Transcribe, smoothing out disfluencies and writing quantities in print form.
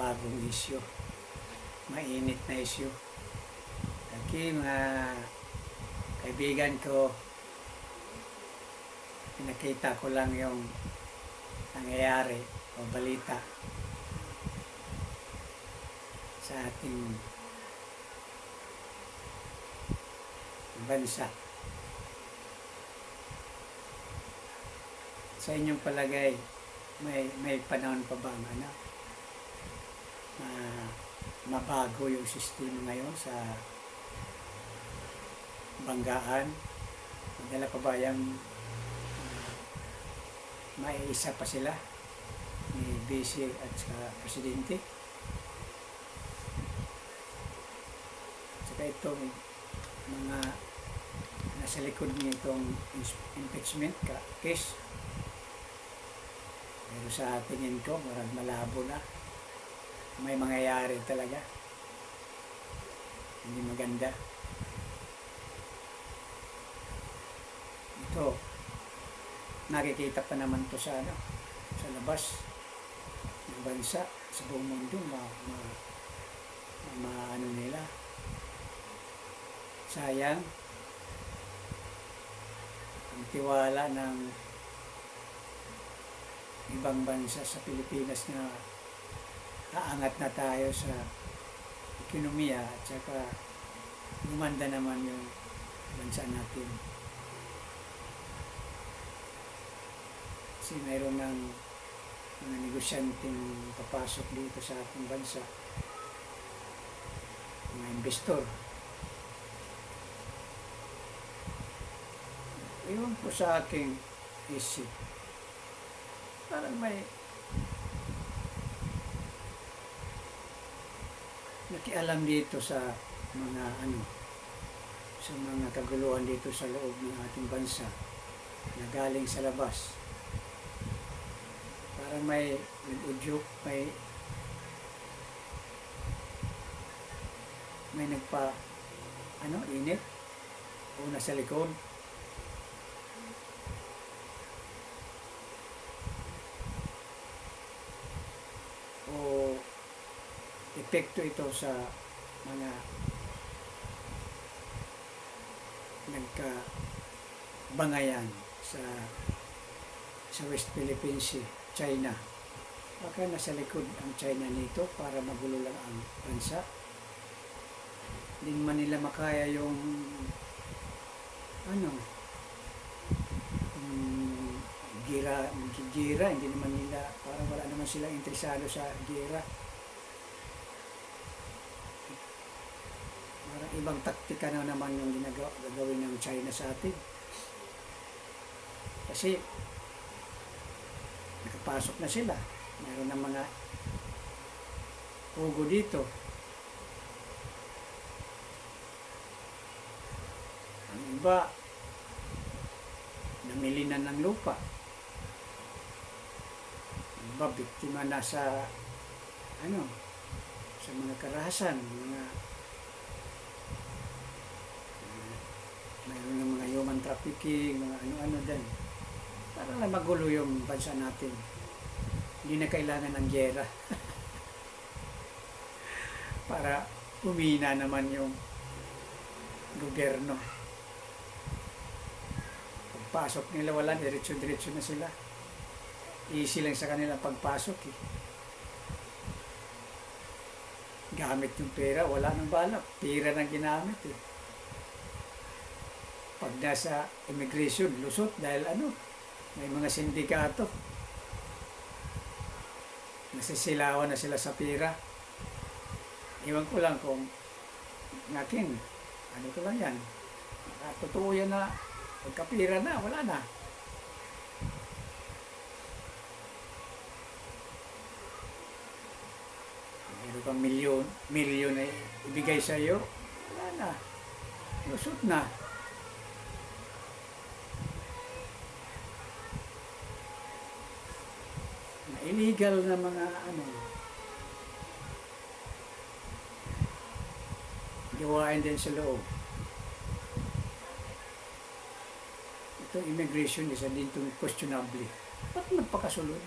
bagong isyu, mainit na isyu. Okay, mga kaibigan ko, pinakita ko lang yung nangyayari o balita sa ating bansa. Sa inyong palagay, may panahon pa bang mabago yung sistema ngayon sa banggaan? Madala pa ba yung maiisa pa sila ni BC at sa Presidente? Saka itong mga nasa likod nitong impeachment case, pero sa tingin ko marang malabo na, may mangyayari talaga hindi maganda. Ito nakikita pa naman to sa sa labas ng bansa, sa buong mundo, nila. Sayang ang tiwala ng ibang bansa sa Pilipinas na aangat na tayo sa ekonomiya at saka gumanda naman yung bansa natin. Kasi mayroon ng mga negosyanteng papasok dito sa ating bansa, mga investor. Iwan po sa aking isip, parang may nakialam dito sa mga sa mga kaguluhan dito sa loob ng ating bansa na galing sa labas. Parang may nag-udyok, may nagpa init o nasa likod. O epekto ito sa mga nagkabangayan sa West Philippine Sea, China. Baka nasa likod ang China nito para magulo lang ang bansa. Hindi man nila makaya yung gira, hindi naman nila, parang wala naman silang interesado sa gira. Parang ibang taktika na naman yung gagawin ng China sa atin. Kasi nakapasok na sila. Mayroon ng mga pugo dito. Ang iba, namili na ng lupa. Ang iba, biktima na sa sa mga karahasan, mayroon ng mga human trafficking, mga ano-ano din. Para lang magulo yung bansa natin. Hindi na kailangan ng gyera. Para umina naman yung gobyerno. Pagpasok nila, wala, diretso-diretso na sila. Easy lang sa kanila pagpasok Gamit yung pera, wala nang balak. Pera nang ginamit Pag nasa immigration, lusot dahil may mga sindikato. Nasisilawan na sila sa pera. Iwan ko lang kung ngakin, ko lang yan. Totoo yan na pagkapira na, wala na. Meron kang milyon na ibigay sa iyo, wala na. Lusot na. Illegal na mga gawain din sa loob. Itong immigration isa din itong questionable. Ba't nagpakasunod?